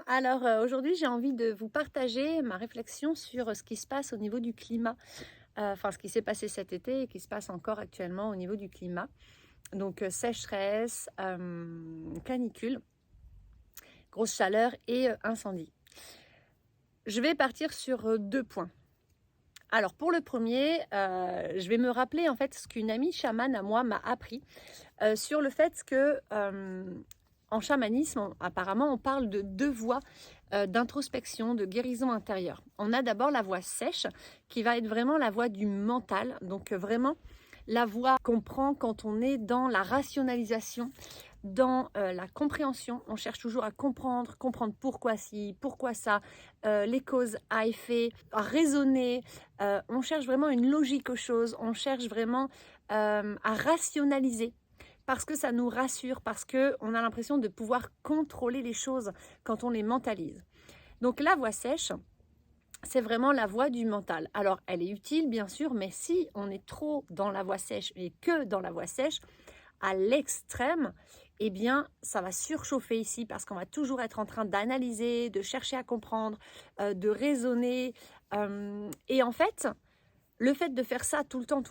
Alors aujourd'hui j'ai envie de vous partager ma réflexion sur ce qui se passe au niveau du climat, enfin ce qui s'est passé cet été et qui se passe encore actuellement au niveau du climat. Donc sécheresse, canicule, grosse chaleur et incendie. Je vais partir sur deux points. Alors pour le premier, je vais me rappeler en fait ce qu'une amie chamane à moi m'a appris sur le fait que en chamanisme, apparemment, on parle de deux voies d'introspection, de guérison intérieure. On a d'abord la voie sèche, qui va être vraiment la voie du mental, donc vraiment la voie qu'on prend quand on est dans la rationalisation, dans la compréhension. On cherche toujours à comprendre pourquoi ci, pourquoi ça, les causes à effet, à raisonner. On cherche vraiment une logique aux choses, on cherche vraiment à rationaliser parce que ça nous rassure, parce qu'on a l'impression de pouvoir contrôler les choses quand on les mentalise. Donc la voie sèche, c'est vraiment la voie du mental. Alors elle est utile bien sûr, mais si on est trop dans la voie sèche et que dans la voie sèche, à l'extrême, eh bien ça va surchauffer ici parce qu'on va toujours être en train d'analyser, de chercher à comprendre, de raisonner. Et en fait, le fait de faire ça tout le temps,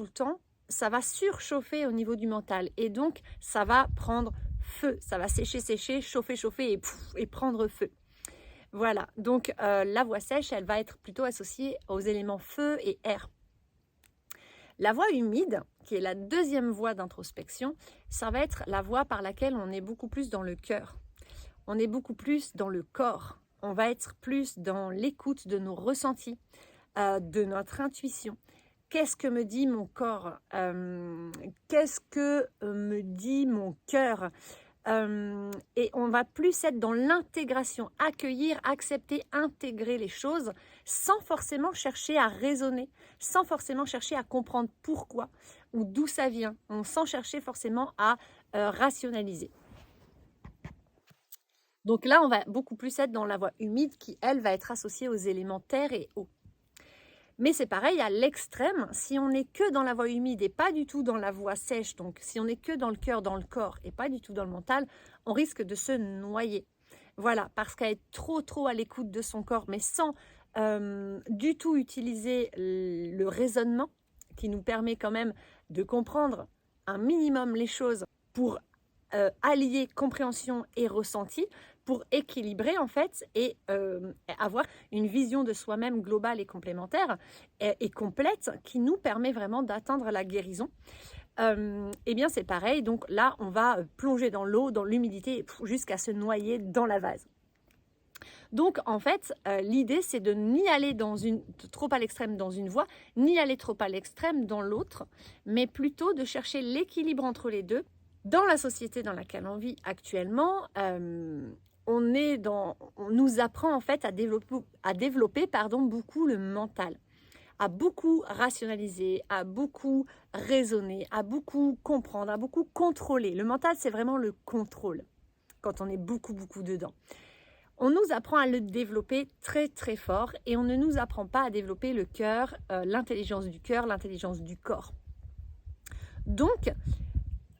ça va surchauffer au niveau du mental et donc ça va prendre feu, ça va sécher, chauffer et prendre feu. Voilà, donc la voie sèche, elle va être plutôt associée aux éléments feu et air. La voie humide, qui est la deuxième voie d'introspection, ça va être la voie par laquelle on est beaucoup plus dans le cœur, on est beaucoup plus dans le corps, on va être plus dans l'écoute de nos ressentis, de notre intuition. Qu'est-ce que me dit mon corps? Qu'est-ce que me dit mon cœur? Et on va plus être dans l'intégration, accueillir, accepter, intégrer les choses sans forcément chercher à raisonner, sans forcément chercher à comprendre pourquoi ou d'où ça vient, sans chercher forcément à rationaliser. Donc là, on va beaucoup plus être dans la voie humide qui, elle, va être associée aux éléments terre et eau. Mais c'est pareil à l'extrême, si on n'est que dans la voie humide et pas du tout dans la voie sèche, donc si on n'est que dans le cœur, dans le corps et pas du tout dans le mental, on risque de se noyer. Voilà, parce qu'à être trop à l'écoute de son corps, mais sans du tout utiliser le raisonnement qui nous permet quand même de comprendre un minimum les choses pour allier compréhension et ressenti, pour équilibrer en fait et avoir une vision de soi-même globale et complémentaire et complète qui nous permet vraiment d'atteindre la guérison. Eh bien c'est pareil, donc là on va plonger dans l'eau, dans l'humidité jusqu'à se noyer dans la vase. Donc en fait l'idée c'est de ni aller trop à l'extrême dans une voie, ni aller trop à l'extrême dans l'autre, mais plutôt de chercher l'équilibre entre les deux. Dans la société dans laquelle on vit actuellement, on nous apprend en fait à développer beaucoup le mental, à beaucoup rationaliser, à beaucoup raisonner, à beaucoup comprendre, à beaucoup contrôler. Le mental, c'est vraiment le contrôle quand on est beaucoup dedans. On nous apprend à le développer très fort et on ne nous apprend pas à développer le cœur, l'intelligence du corps. Donc,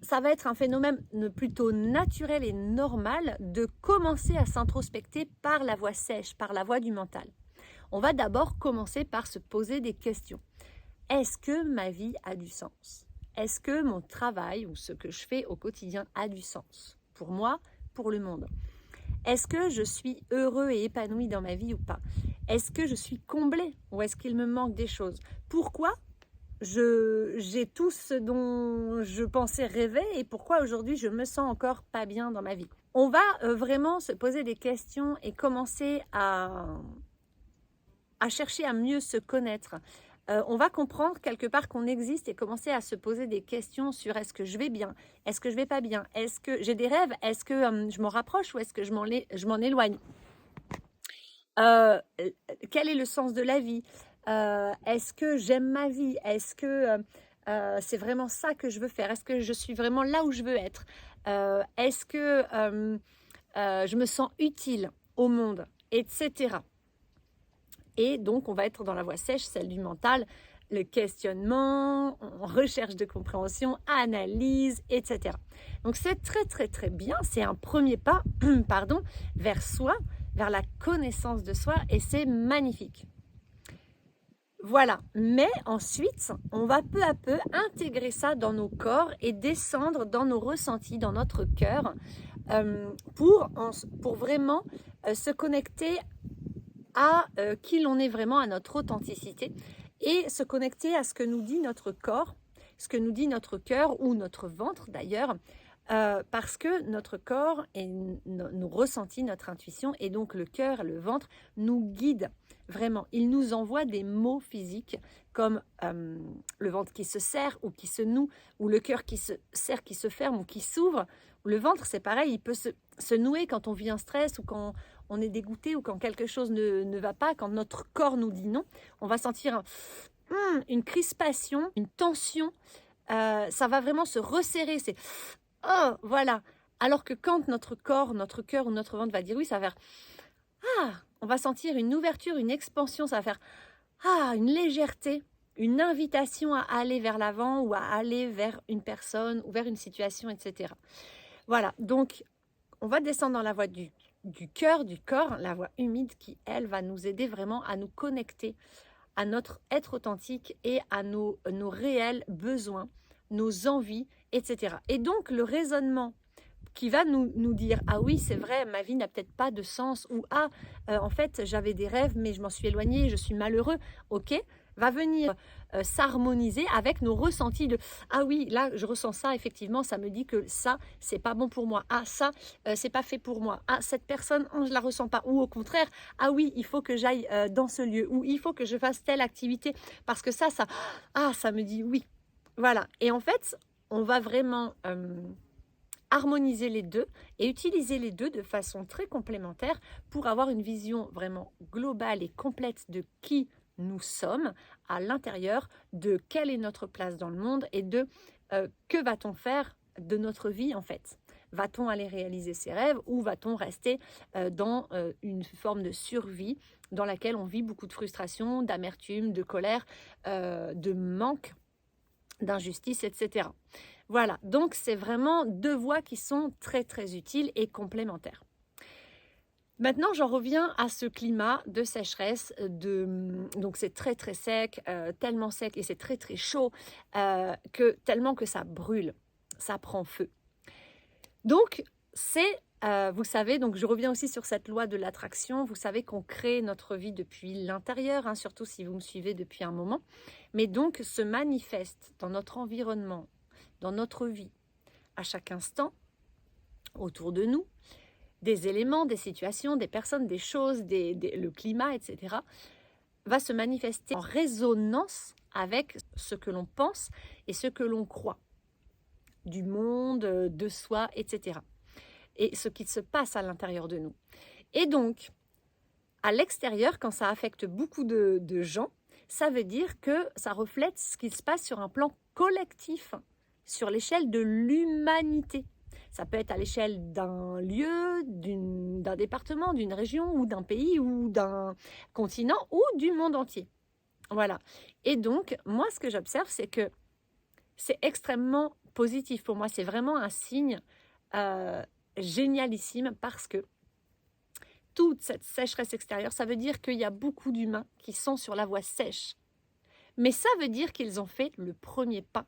ça va être un phénomène plutôt naturel et normal de commencer à s'introspecter par la voie sèche, par la voie du mental. On va d'abord commencer par se poser des questions. Est-ce que ma vie a du sens? Est-ce que mon travail ou ce que je fais au quotidien a du sens? Pour moi, pour le monde. Est-ce que je suis heureux et épanoui dans ma vie ou pas? Est-ce que je suis comblé ou est-ce qu'il me manque des choses? Pourquoi j'ai tout ce dont je pensais rêver et pourquoi aujourd'hui je me sens encore pas bien dans ma vie. On va vraiment se poser des questions et commencer à chercher à mieux se connaître. On va comprendre quelque part qu'on existe et commencer à se poser des questions sur est-ce que je vais bien, est-ce que je vais pas bien, est-ce que j'ai des rêves, est-ce que je m'en rapproche ou est-ce que je m'en éloigne. Quel est le sens de la vie? Est-ce que j'aime ma vie? Est-ce que c'est vraiment ça que je veux faire? Est-ce que je suis vraiment là où je veux être? Est-ce que je me sens utile au monde? Etc. Et donc, on va être dans la voie sèche, celle du mental, le questionnement, recherche de compréhension, analyse, etc. Donc, c'est très bien. C'est un premier pas vers soi, vers la connaissance de soi et c'est magnifique. Voilà, mais ensuite, on va peu à peu intégrer ça dans nos corps et descendre dans nos ressentis, dans notre cœur, pour vraiment se connecter à qui l'on est vraiment, à notre authenticité et se connecter à ce que nous dit notre corps, ce que nous dit notre cœur ou notre ventre d'ailleurs, parce que notre corps et nos ressentis, notre intuition et donc le cœur, le ventre nous guident vraiment. Ils nous envoient des mots physiques comme le ventre qui se serre ou qui se noue, ou le cœur qui se serre, qui se ferme ou qui s'ouvre. Le ventre, c'est pareil, il peut se nouer quand on vit un stress ou quand on est dégoûté ou quand quelque chose ne va pas, quand notre corps nous dit non. On va sentir une crispation, une tension. Ça va vraiment se resserrer. C'est oh, voilà. Alors que quand notre corps, notre cœur ou notre ventre va dire oui, ça va faire on va sentir une ouverture, une expansion, ça va faire une légèreté, une invitation à aller vers l'avant ou à aller vers une personne ou vers une situation, etc. Voilà, donc on va descendre dans la voie du cœur, du corps, la voie humide qui, elle, va nous aider vraiment à nous connecter à notre être authentique et à nos réels besoins, nos envies, etc. Et donc le raisonnement qui va nous dire « Ah oui, c'est vrai, ma vie n'a peut-être pas de sens » ou « Ah, en fait, j'avais des rêves, mais je m'en suis éloignée, je suis malheureux. » Ok, va venir s'harmoniser avec nos ressentis de « Ah oui, là, je ressens ça, effectivement, ça me dit que ça, c'est pas bon pour moi. Ah, ça, c'est pas fait pour moi. Ah, cette personne, je la ressens pas. » Ou au contraire « Ah oui, il faut que j'aille dans ce lieu. » Ou « Il faut que je fasse telle activité parce que ça me dit oui. » Voilà, et en fait, on va vraiment harmoniser les deux et utiliser les deux de façon très complémentaire pour avoir une vision vraiment globale et complète de qui nous sommes à l'intérieur, de quelle est notre place dans le monde et de que va-t-on faire de notre vie en fait. Va-t-on aller réaliser ses rêves ou va-t-on rester dans une forme de survie dans laquelle on vit beaucoup de frustration, d'amertume, de colère, de manque, d'injustice, etc. Voilà, donc c'est vraiment deux voies qui sont très très utiles et complémentaires. Maintenant, j'en reviens à ce climat de sécheresse, donc c'est très très sec, tellement sec et c'est très très chaud, tellement que ça brûle, ça prend feu. Donc c'est, vous savez, donc je reviens aussi sur cette loi de l'attraction, vous savez qu'on crée notre vie depuis l'intérieur, surtout si vous me suivez depuis un moment, mais donc se manifeste dans notre environnement, dans notre vie, à chaque instant, autour de nous, des éléments, des situations, des personnes, des choses, le climat, etc., va se manifester en résonance avec ce que l'on pense et ce que l'on croit du monde, de soi, etc. Et ce qui se passe à l'intérieur de nous. Et donc, à l'extérieur, quand ça affecte beaucoup de gens, ça veut dire que ça reflète ce qui se passe sur un plan collectif, sur l'échelle de l'humanité. Ça peut être à l'échelle d'un lieu, d'un département, d'une région ou d'un pays ou d'un continent ou du monde entier. Voilà. Et donc, moi, ce que j'observe, c'est que c'est extrêmement positif. Pour moi, c'est vraiment un signe génialissime parce que toute cette sécheresse extérieure, ça veut dire qu'il y a beaucoup d'humains qui sont sur la voie sèche. Mais ça veut dire qu'ils ont fait le premier pas.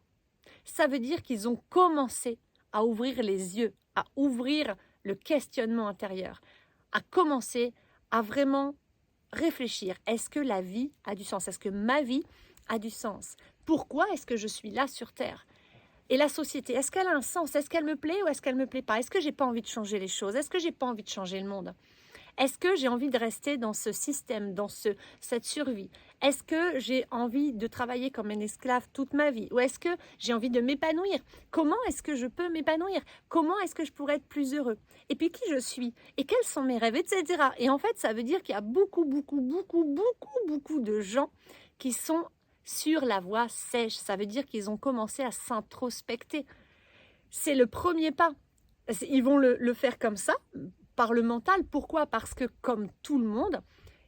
Ça veut dire qu'ils ont commencé à ouvrir les yeux, à ouvrir le questionnement intérieur, à commencer à vraiment réfléchir. Est-ce que la vie a du sens? Est-ce que ma vie a du sens? Pourquoi est-ce que je suis là sur Terre? Et la société, est-ce qu'elle a un sens? Est-ce qu'elle me plaît ou est-ce qu'elle ne me plaît pas? Est-ce que j'ai pas envie de changer les choses? Est-ce que j'ai pas envie de changer le monde? Est-ce que j'ai envie de rester dans ce système, dans cette survie? Est-ce que j'ai envie de travailler comme un esclave toute ma vie? Ou est-ce que j'ai envie de m'épanouir? Comment est-ce que je peux m'épanouir? Comment est-ce que je pourrais être plus heureux? Et puis qui je suis? Et quels sont mes rêves? Etc. Et en fait, ça veut dire qu'il y a beaucoup de gens qui sont sur la voie sèche. Ça veut dire qu'ils ont commencé à s'introspecter. C'est le premier pas. Ils vont le faire comme ça, par le mental. Pourquoi? Parce que comme tout le monde,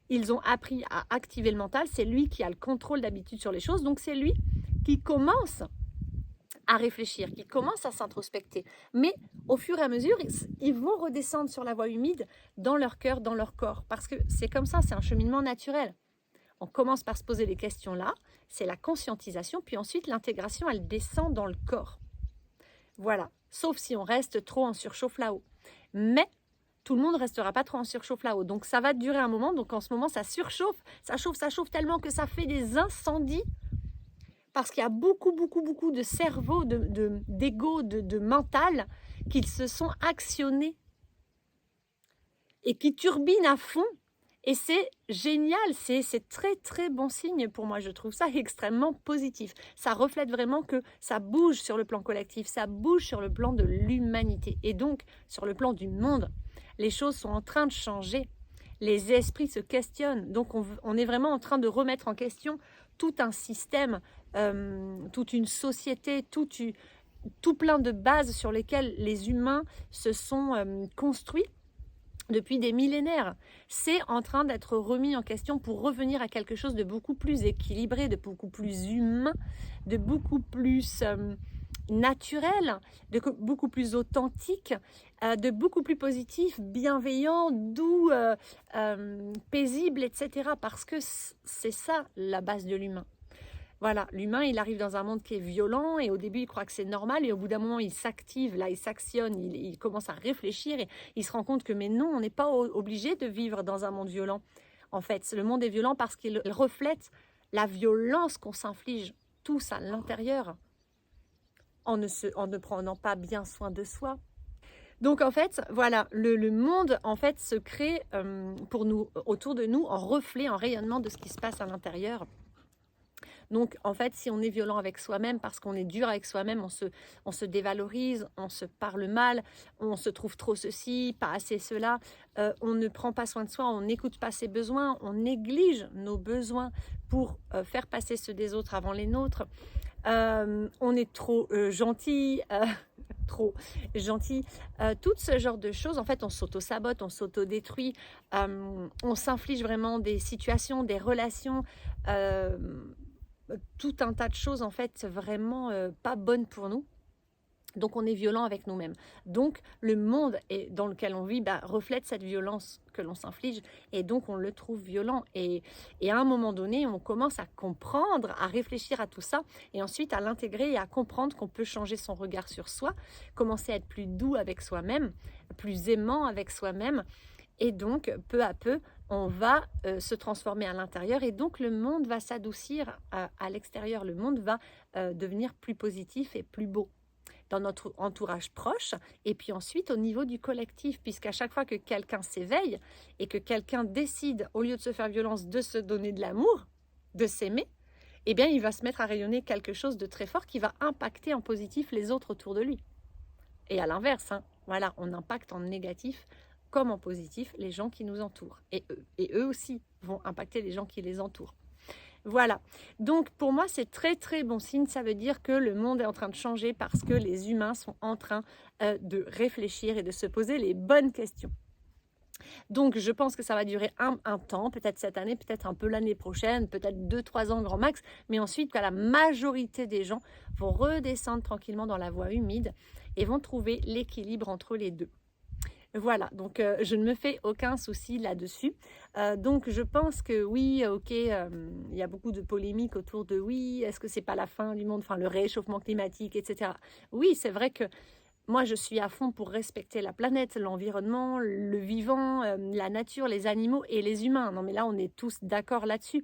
ils ont appris à activer le mental. C'est lui qui a le contrôle d'habitude sur les choses. Donc c'est lui qui commence à réfléchir, qui commencent à s'introspecter. Mais au fur et à mesure, ils vont redescendre sur la voie humide dans leur cœur, dans leur corps. Parce que c'est comme ça, c'est un cheminement naturel. On commence par se poser les questions là, c'est la conscientisation, puis ensuite l'intégration, elle descend dans le corps. Voilà, sauf si on reste trop en surchauffe là-haut. Mais tout le monde ne restera pas trop en surchauffe là-haut. Donc ça va durer un moment, donc en ce moment ça surchauffe, ça chauffe tellement que ça fait des incendies, parce qu'il y a beaucoup de cerveaux, d'ego, de mental qui se sont actionnés et qui turbinent à fond. Et c'est génial, c'est très bon signe pour moi, je trouve ça extrêmement positif. Ça reflète vraiment que ça bouge sur le plan collectif, ça bouge sur le plan de l'humanité et donc sur le plan du monde. Les choses sont en train de changer, les esprits se questionnent, donc on est vraiment en train de remettre en question tout un système, toute une société, tout plein de bases sur lesquelles les humains se sont construits depuis des millénaires. C'est en train d'être remis en question pour revenir à quelque chose de beaucoup plus équilibré, de beaucoup plus humain, de beaucoup plus naturel, de beaucoup plus authentique, de beaucoup plus positif, bienveillant, doux, paisible, etc. Parce que c'est ça la base de l'humain. Voilà, l'humain, il arrive dans un monde qui est violent et au début, il croit que c'est normal et au bout d'un moment, il s'active, là, il s'actionne, il commence à réfléchir et il se rend compte que mais non, on n'est pas obligé de vivre dans un monde violent. En fait, le monde est violent parce qu'il reflète la violence qu'on s'inflige tous à l'intérieur en ne prenant pas bien soin de soi. Donc en fait, voilà, le monde en fait se crée pour nous, autour de nous, en reflet, en rayonnement de ce qui se passe à l'intérieur. Donc, en fait, si on est violent avec soi-même, parce qu'on est dur avec soi-même, on se dévalorise, on se parle mal, on se trouve trop ceci, pas assez cela, on ne prend pas soin de soi, on n'écoute pas ses besoins, on néglige nos besoins pour faire passer ceux des autres avant les nôtres. On est trop gentil, tout ce genre de choses. En fait, on s'auto-sabote, on s'auto-détruit, on s'inflige vraiment des situations, des relations, tout un tas de choses en fait vraiment pas bonnes pour nous. Donc on est violent avec nous-mêmes. Donc le monde dans lequel on vit reflète cette violence que l'on s'inflige et donc on le trouve violent. Et à un moment donné, on commence à comprendre, à réfléchir à tout ça et ensuite à l'intégrer et à comprendre qu'on peut changer son regard sur soi, commencer à être plus doux avec soi-même, plus aimant avec soi-même. Et donc, peu à peu, on va se transformer à l'intérieur et donc le monde va s'adoucir à l'extérieur. Le monde va devenir plus positif et plus beau dans notre entourage proche et puis ensuite au niveau du collectif, puisqu'à chaque fois que quelqu'un s'éveille et que quelqu'un décide, au lieu de se faire violence, de se donner de l'amour, de s'aimer, eh bien, il va se mettre à rayonner quelque chose de très fort qui va impacter en positif les autres autour de lui. Et à l'inverse, voilà, on impacte en négatif comme en positif les gens qui nous entourent. Et eux aussi vont impacter les gens qui les entourent. Voilà. Donc, pour moi, c'est très bon signe. Ça veut dire que le monde est en train de changer parce que les humains sont en train de réfléchir et de se poser les bonnes questions. Donc, je pense que ça va durer un temps, peut-être cette année, peut-être un peu l'année prochaine, peut-être 2-3 ans grand max. Mais ensuite, la majorité des gens vont redescendre tranquillement dans la voie humide et vont trouver l'équilibre entre les deux. Voilà, donc je ne me fais aucun souci là-dessus. Donc je pense que oui, ok, il y a beaucoup de polémiques autour de oui, est-ce que c'est pas la fin du monde, enfin le réchauffement climatique, etc. Oui, c'est vrai que moi je suis à fond pour respecter la planète, l'environnement, le vivant, la nature, les animaux et les humains. Non mais là on est tous d'accord là-dessus.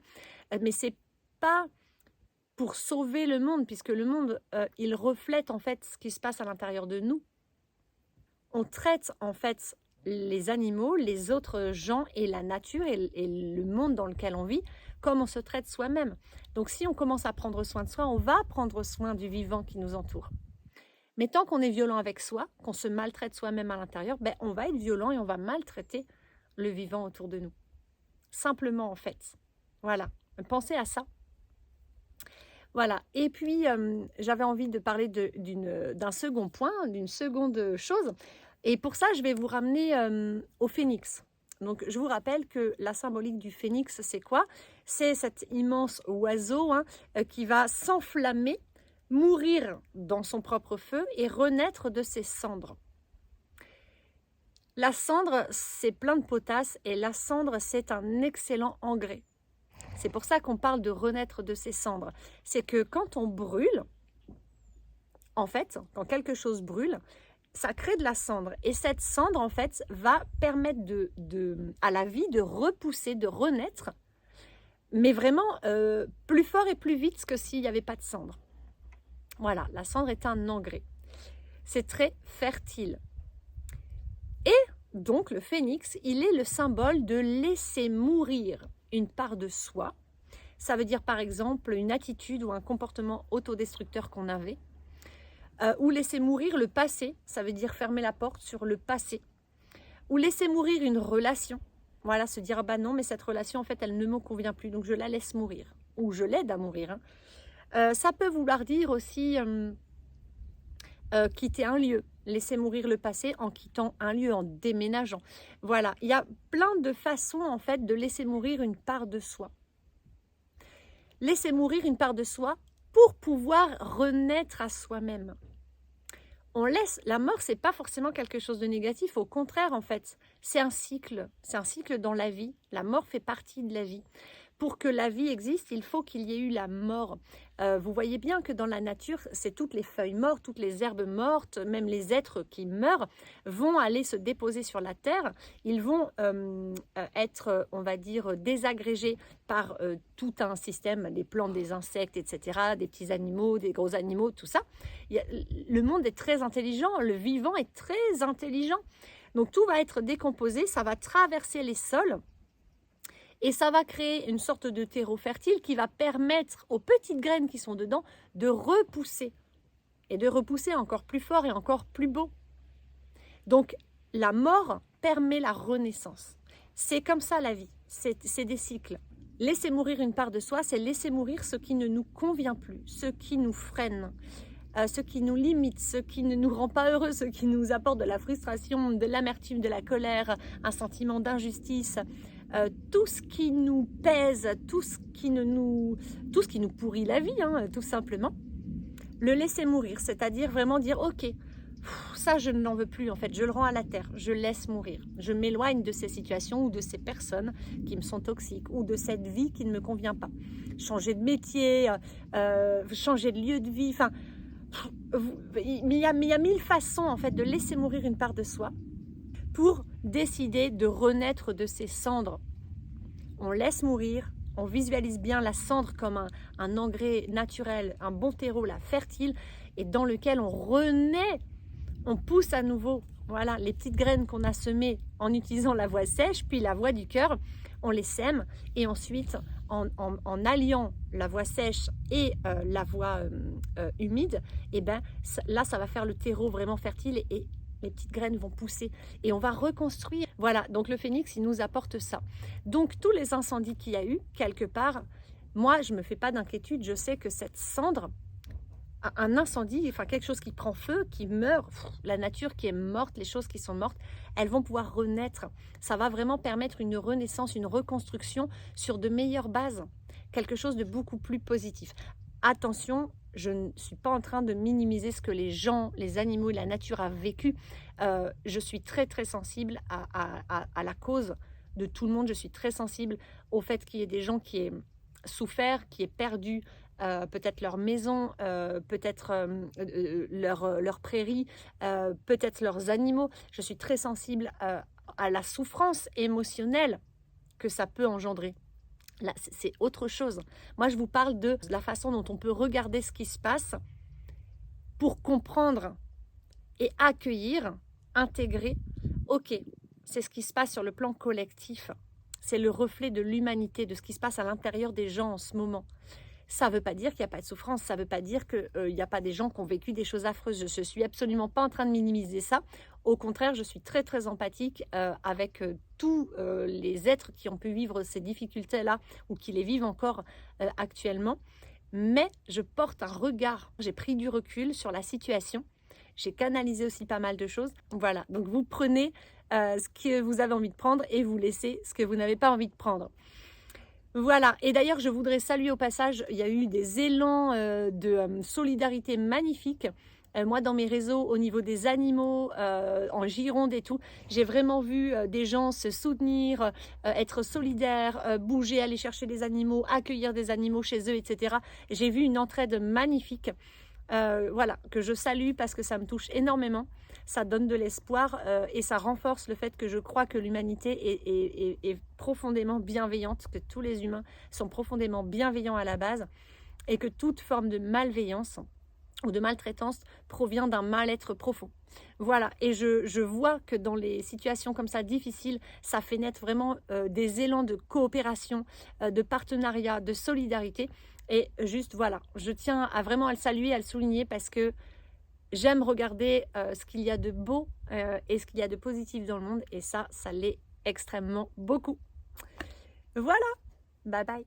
Mais c'est pas pour sauver le monde, puisque le monde, il reflète en fait ce qui se passe à l'intérieur de nous. On traite en fait les animaux, les autres gens et la nature et le monde dans lequel on vit comme on se traite soi-même. Donc si on commence à prendre soin de soi, on va prendre soin du vivant qui nous entoure. Mais tant qu'on est violent avec soi, qu'on se maltraite soi-même à l'intérieur, on va être violent et on va maltraiter le vivant autour de nous. Simplement en fait. Voilà, pensez à ça. Voilà, et puis j'avais envie de parler d'un second point, d'une seconde chose. Et pour ça, je vais vous ramener au phénix. Donc, je vous rappelle que la symbolique du phénix, c'est quoi? C'est cet immense oiseau qui va s'enflammer, mourir dans son propre feu et renaître de ses cendres. La cendre, c'est plein de potasse et la cendre, c'est un excellent engrais. C'est pour ça qu'on parle de renaître de ses cendres. C'est que quand on brûle, en fait, quand quelque chose brûle, ça crée de la cendre. Et cette cendre, en fait, va permettre à la vie de repousser, de renaître, mais vraiment plus fort et plus vite que s'il n'y avait pas de cendre. Voilà, la cendre est un engrais. C'est très fertile. Et donc, le phénix, il est le symbole de laisser mourir une part de soi. Ça veut dire, par exemple, une attitude ou un comportement autodestructeur qu'on avait. Ou laisser mourir le passé, ça veut dire fermer la porte sur le passé. Ou laisser mourir une relation. Voilà, se dire, ah bah non, mais cette relation, en fait, elle ne me convient plus, donc je la laisse mourir. Ou je l'aide à mourir. Ça peut vouloir dire aussi quitter un lieu, laisser mourir le passé en quittant un lieu, en déménageant. Voilà, il y a plein de façons, en fait, de laisser mourir une part de soi. Laisser mourir une part de soi pour pouvoir renaître à soi-même. La mort, c'est pas forcément quelque chose de négatif, au contraire, en fait, c'est un cycle dans la vie. La mort fait partie de la vie. Pour que la vie existe, il faut qu'il y ait eu la mort. Vous voyez bien que dans la nature, c'est toutes les feuilles mortes, toutes les herbes mortes, même les êtres qui meurent vont aller se déposer sur la terre. Ils vont être, on va dire, désagrégés par tout un système, des plantes, des insectes, etc., des petits animaux, des gros animaux, tout ça. Le monde est très intelligent, le vivant est très intelligent. Donc tout va être décomposé, ça va traverser les sols. Et ça va créer une sorte de terreau fertile qui va permettre aux petites graines qui sont dedans de repousser. Et de repousser encore plus fort et encore plus beau. Donc la mort permet la renaissance. C'est comme ça la vie, c'est des cycles. Laisser mourir une part de soi, c'est laisser mourir ce qui ne nous convient plus, ce qui nous freine, ce qui nous limite, ce qui ne nous rend pas heureux, ce qui nous apporte de la frustration, de l'amertume, de la colère, un sentiment d'injustice. Tout ce qui nous pèse, tout ce qui nous pourrit la vie, tout simplement, le laisser mourir, c'est-à-dire vraiment dire ok, ça je n'en veux plus en fait, je le rends à la terre, je laisse mourir, je m'éloigne de ces situations ou de ces personnes qui me sont toxiques ou de cette vie qui ne me convient pas, changer de métier, changer de lieu de vie, enfin, il y a 1000 façons en fait de laisser mourir une part de soi pour décider de renaître de ses cendres. On laisse mourir, on visualise bien la cendre comme un engrais naturel, un bon terreau, là, fertile, et dans lequel on renaît, on pousse à nouveau. Voilà, les petites graines qu'on a semées en utilisant la voie sèche, puis la voie du cœur, on les sème, et ensuite, en alliant la voie sèche et la voie humide, et ben, là, ça va faire le terreau vraiment fertile et les petites graines vont pousser et on va reconstruire. Voilà, donc le phénix, il nous apporte ça. Donc tous les incendies qu'il y a eu, quelque part, moi, je ne me fais pas d'inquiétude. Je sais que cette cendre, un incendie, enfin quelque chose qui prend feu, qui meurt, la nature qui est morte, les choses qui sont mortes, elles vont pouvoir renaître. Ça va vraiment permettre une renaissance, une reconstruction sur de meilleures bases. Quelque chose de beaucoup plus positif. Attention, je ne suis pas en train de minimiser ce que les gens, les animaux et la nature a vécu. Je suis très très sensible à la cause de tout le monde. Je suis très sensible au fait qu'il y ait des gens qui aient souffert, qui aient perdu peut-être leur maison, peut-être leur prairie, peut-être leurs animaux. Je suis très sensible à la souffrance émotionnelle que ça peut engendrer. Là, c'est autre chose. Moi, je vous parle de la façon dont on peut regarder ce qui se passe pour comprendre et accueillir, intégrer. Ok, c'est ce qui se passe sur le plan collectif. C'est le reflet de l'humanité, de ce qui se passe à l'intérieur des gens en ce moment. Ça ne veut pas dire qu'il n'y a pas de souffrance, ça ne veut pas dire qu'il n'y a pas des gens qui ont vécu des choses affreuses. Je ne suis absolument pas en train de minimiser ça. Au contraire, je suis très très empathique avec tous les êtres qui ont pu vivre ces difficultés-là ou qui les vivent encore actuellement. Mais je porte un regard, j'ai pris du recul sur la situation. J'ai canalisé aussi pas mal de choses. Voilà, donc vous prenez ce que vous avez envie de prendre et vous laissez ce que vous n'avez pas envie de prendre. Voilà, et d'ailleurs je voudrais saluer au passage, il y a eu des élans de solidarité magnifiques. Moi dans mes réseaux au niveau des animaux, en Gironde et tout, j'ai vraiment vu des gens se soutenir, être solidaires, bouger, aller chercher des animaux, accueillir des animaux chez eux, etc. J'ai vu une entraide magnifique. Voilà, que je salue parce que ça me touche énormément, ça donne de l'espoir et ça renforce le fait que je crois que l'humanité est profondément bienveillante, que tous les humains sont profondément bienveillants à la base et que toute forme de malveillance ou de maltraitance provient d'un mal-être profond. Voilà, et je vois que dans les situations comme ça difficiles, ça fait naître vraiment des élans de coopération, de partenariat, de solidarité. Et juste voilà, je tiens à vraiment à le saluer, à le souligner parce que j'aime regarder ce qu'il y a de beau et ce qu'il y a de positif dans le monde. Et ça l'est extrêmement beaucoup. Voilà, bye bye.